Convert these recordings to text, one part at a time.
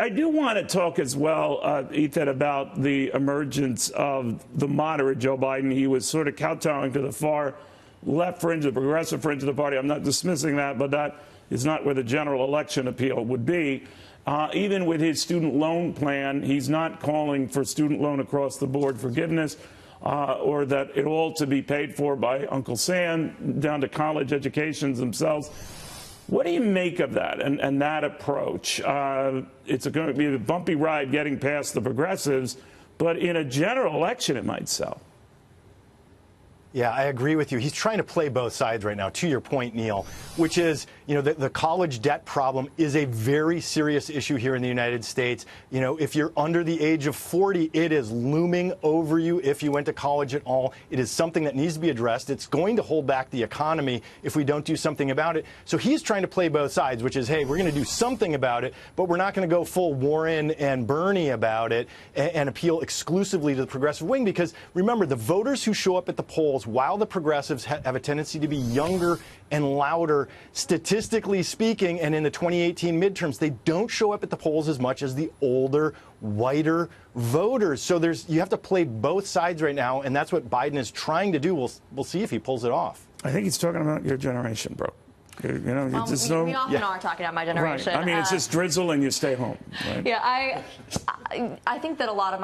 I do want to talk as well, Ethan, about the emergence of the moderate Joe Biden. He was sort of kowtowing to the far left fringe, the progressive fringe of the party. I'm not dismissing that, but that is not where the general election appeal would be. Even with his student loan plan, he's not calling for student loan across the board forgiveness or that it all to be paid for by Uncle Sam down to college educations themselves. What do you make of that and that approach? It's going to be a bumpy ride getting past the progressives, but in a general election, it might sell. Yeah, I agree with you. He's trying to play both sides right now, to your point, Neil, which is, the college debt problem is a very serious issue here in the United States. If you're under the age of 40, it is looming over you if you went to college at all. It is something that needs to be addressed. It's going to hold back the economy if we don't do something about it. So he's trying to play both sides, which is, hey, we're going to do something about it, but we're not going to go full Warren and Bernie about it and appeal exclusively to the progressive wing, because remember, the voters who show up at the polls, while the progressives have a tendency to be younger and louder, statistically speaking, and in the 2018 midterms, they don't show up at the polls as much as the older, whiter voters. So you have to play both sides right now, and that's what Biden is trying to do. We'll see if he pulls it off. I think he's talking about your generation, bro. We often are talking about my generation. Right. I mean, it's just drizzle and you stay home. Right? Yeah, I think that a lot of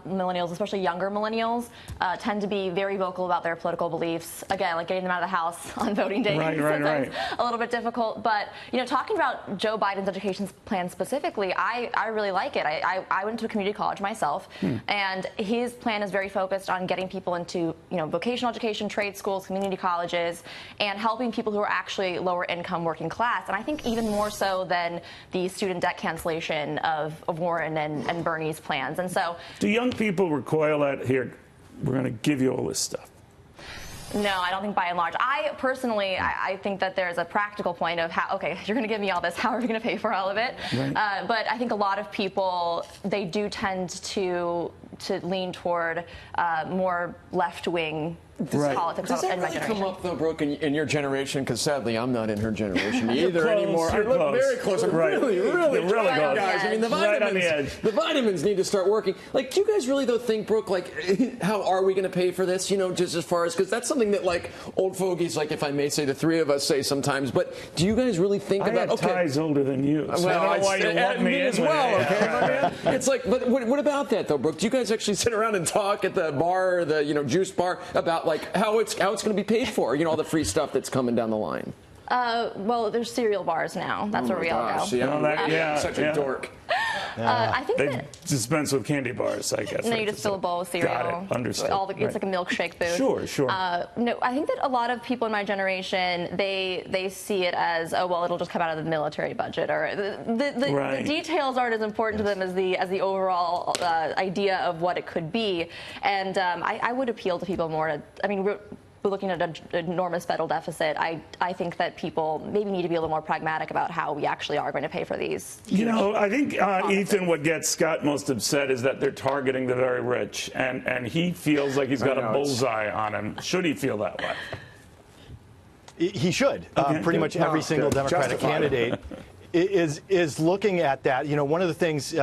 millennials, especially younger millennials, tend to be very vocal about their political beliefs. Again, like getting them out of the house on voting day is sometimes a little bit difficult. But talking about Joe Biden's education plan specifically, I really like it. I went to a community college myself, and his plan is very focused on getting people into vocational education, trade schools, community colleges, and helping people who are actually lower income working class. And I think even more so than the student debt cancellation of Warren and Bernie's plans. And so, do young people recoil at, here, we're going to give you all this stuff? No, I don't think by and large. I personally, I think that there's a practical point of how, okay, you're going to give me all this, how are we going to pay for all of it? Right. But I think a lot of people, they do tend to lean toward more left-wing politics. Does that really come up, though, Brooke, in your generation? Because sadly, I'm not in her generation either anymore. I look very close. I'm really close, guys. I mean, the vitamins need to start working. Like, do you guys really, though, think, Brooke, like, how are we going to pay for this? Just as far as, because that's something that, like, old fogies, like, if I may say, the three of us say sometimes. But do you guys really think about? I have ties older than you. So well, I don't know why you want me as well. Okay, my man. It's like, but what about that, though, Brooke? Do you guys actually sit around and talk at the bar, the juice bar, about like how it's going to be paid for? All the free stuff that's coming down the line. Well, there's cereal bars now. That's where we all go. Yeah, such a dork. I think they dispense with candy bars, I guess. No, you just fill a bowl of cereal. Got it. Understood. It's like a milkshake booth. Sure. No, I think that a lot of people in my generation, they see it as, oh, well, it'll just come out of the military budget, or the details aren't as important to them as the overall idea of what it could be. And I would appeal to people more. We're looking at an enormous federal deficit. I think that people maybe need to be a little more pragmatic about how we actually are going to pay for these. I think, Ethan, what gets Scott most upset is that they're targeting the very rich, and he feels like he's got a bullseye on him. Should he feel that way? He should. Pretty much every single Democratic candidate is looking at that. One of the things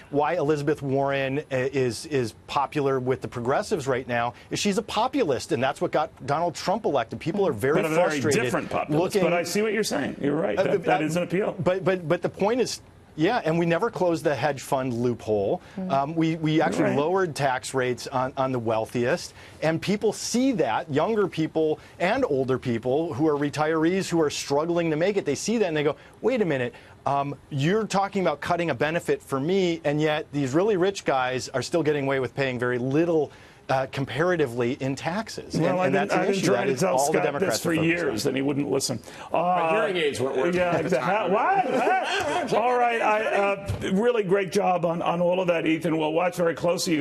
why Elizabeth Warren is popular with the progressives right now is she's a populist, and that's what got Donald Trump elected. People are very frustrated. Very different populist, but I see what you're saying. You're right. That is an appeal. But the point is, yeah, and we never closed the hedge fund loophole. We actually lowered tax rates on the wealthiest, and people see that. Younger people and older people who are retirees who are struggling to make it, they see that and they go, wait a minute, you're talking about cutting a benefit for me, and yet these really rich guys are still getting away with paying very little comparatively in taxes. Well, and that's an issue. Trying to tell all Scott the Democrats this for years, and he wouldn't listen. My hearing aids weren't working. Yeah, exactly. What? All right. Really great job on all of that, Ethan. We'll watch very closely.